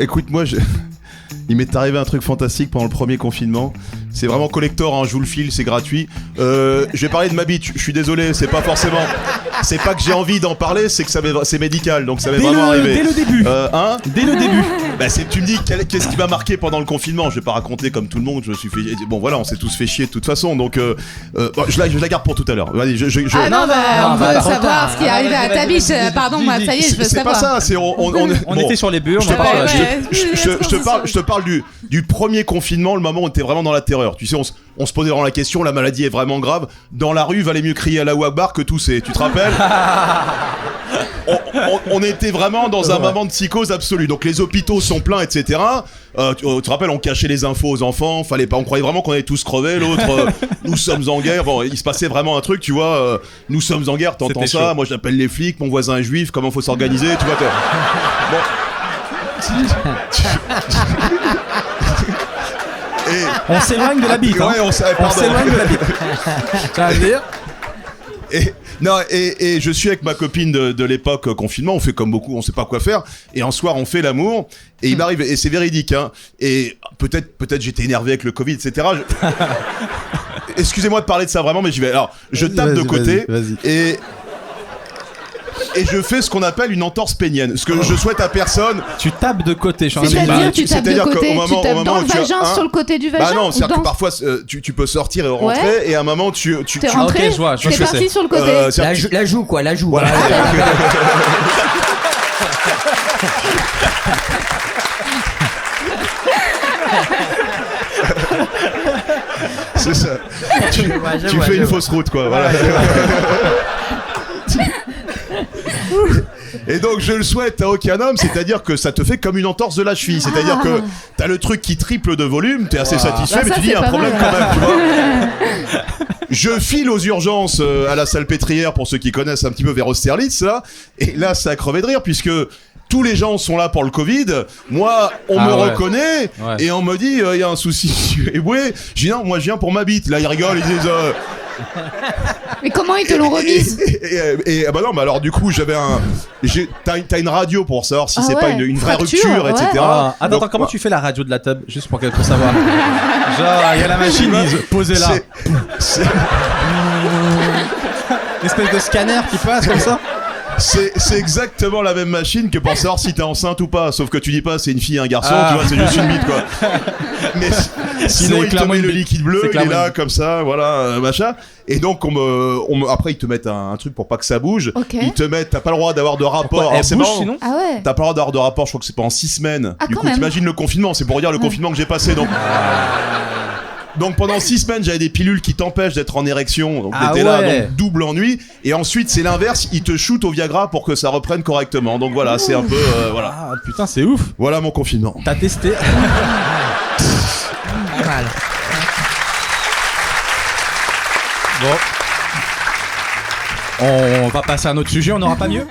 Écoute, moi, il m'est arrivé un truc fantastique pendant le premier confinement. C'est vraiment collector, hein, je vous le file, c'est gratuit. Je vais parler de ma bite, je suis désolé, c'est pas forcément... C'est pas que j'ai envie d'en parler, c'est que c'est médical, donc ça m'est vraiment arrivé. Dès le début. Dès le début. Bah tu me dis qu'est-ce qui m'a marqué pendant le confinement. Je vais pas raconter comme tout le monde, je me suis fait... Bon voilà, on s'est tous fait chier de toute façon, donc je la garde pour tout à l'heure. Vas-y, Ah non, on veut savoir ce qui est arrivé à ta biche. Pardon, moi, ça y est, je veux savoir. C'est pas ça, c'est... On était sur les bures, je te parle du premier confinement, le moment où on était vraiment dans la terreur. Tu sais, on se posait vraiment la question, la maladie est vraiment grave. Dans la rue, valait mieux crier Allahu Akbar que tousser, tu te rappelles? on était vraiment dans un moment de psychose absolue. Donc les hôpitaux sont pleins, etc. Tu te rappelles, on cachait les infos aux enfants. Fallait pas, on croyait vraiment qu'on allait tous crever. L'autre, nous sommes en guerre. Bon, il se passait vraiment un truc, tu vois. Nous sommes en guerre. T'entends ça? Chaud. Moi, j'appelle les flics. Mon voisin est juif. Comment faut s'organiser? Tu vois. Bon. On s'éloigne de la bite. Ouais, on s'éloigne de la bite. Ça veut dire. Et je suis avec ma copine de l'époque confinement, on fait comme beaucoup, on sait pas quoi faire, et un soir on fait l'amour, et il m'arrive, et c'est véridique, hein, et peut-être j'étais énervé avec le Covid, etc. Excusez-moi de parler de ça vraiment, mais j'y vais. Alors, je tape de côté, vas-y. Et je fais ce qu'on appelle une entorse pénienne. Ce que je souhaite à personne. Tu tapes de côté, c'est-à-dire tu tapes de côté, tu tapes dans le vagin, sur le côté du vagin. Bah non, c'est-à-dire que parfois tu peux sortir et rentrer, et à un moment tu t'es rentré, je vois t'es parti sur le côté. La joue quoi, la joue. Voilà. C'est ça. Tu fais une fausse route, quoi. Voilà. Et donc je le souhaite à aucun homme, c'est-à-dire que ça te fait comme une entorse de la cheville, c'est-à-dire que t'as le truc qui triple de volume, t'es assez satisfait, mais tu dis il y a un problème quand même, tu vois. Je file aux urgences à la Salpêtrière, pour ceux qui connaissent un petit peu vers Austerlitz, là, et là ça a crevé de rire, puisque tous les gens sont là pour le Covid, moi on me reconnaît, et on me dit il y a un souci, et ouais, je dis non, moi je viens pour ma bite, là ils rigolent, ils disent... Mais comment ils te l'ont remise? Et bah non, mais alors du coup t'as une radio pour savoir si c'est pas une vraie rupture, etc. Attends, comment tu fais la radio de la tub? Juste pour savoir. Genre, il y a la machine, posée là. C'est... Une espèce de scanner qui passe comme ça. C'est exactement la même machine que pour savoir si t'es enceinte ou pas, sauf que tu dis pas c'est une fille, un garçon, tu vois, c'est juste une bite, quoi. Mais sinon il te met le liquide bleu, il est là comme ça, voilà, machin. Et donc après ils te mettent un truc pour pas que ça bouge. Ils te mettent, t'as pas le droit d'avoir de rapport. Elle bouge sinon. Ah ouais. T'as pas le droit d'avoir de rapport, je crois que c'est pendant 6 semaines. Du coup t'imagines le confinement, c'est pour dire le confinement que j'ai passé, donc. Donc pendant 6 semaines, j'avais des pilules qui t'empêchent d'être en érection. Donc t'étais là, donc double ennui. Et ensuite, c'est l'inverse, ils te shootent au Viagra pour que ça reprenne correctement. Donc voilà, c'est un peu... voilà. Ah putain, c'est ouf. Voilà mon confinement. T'as testé? Pas mal. Bon. On va passer à un autre sujet, on n'aura pas mieux?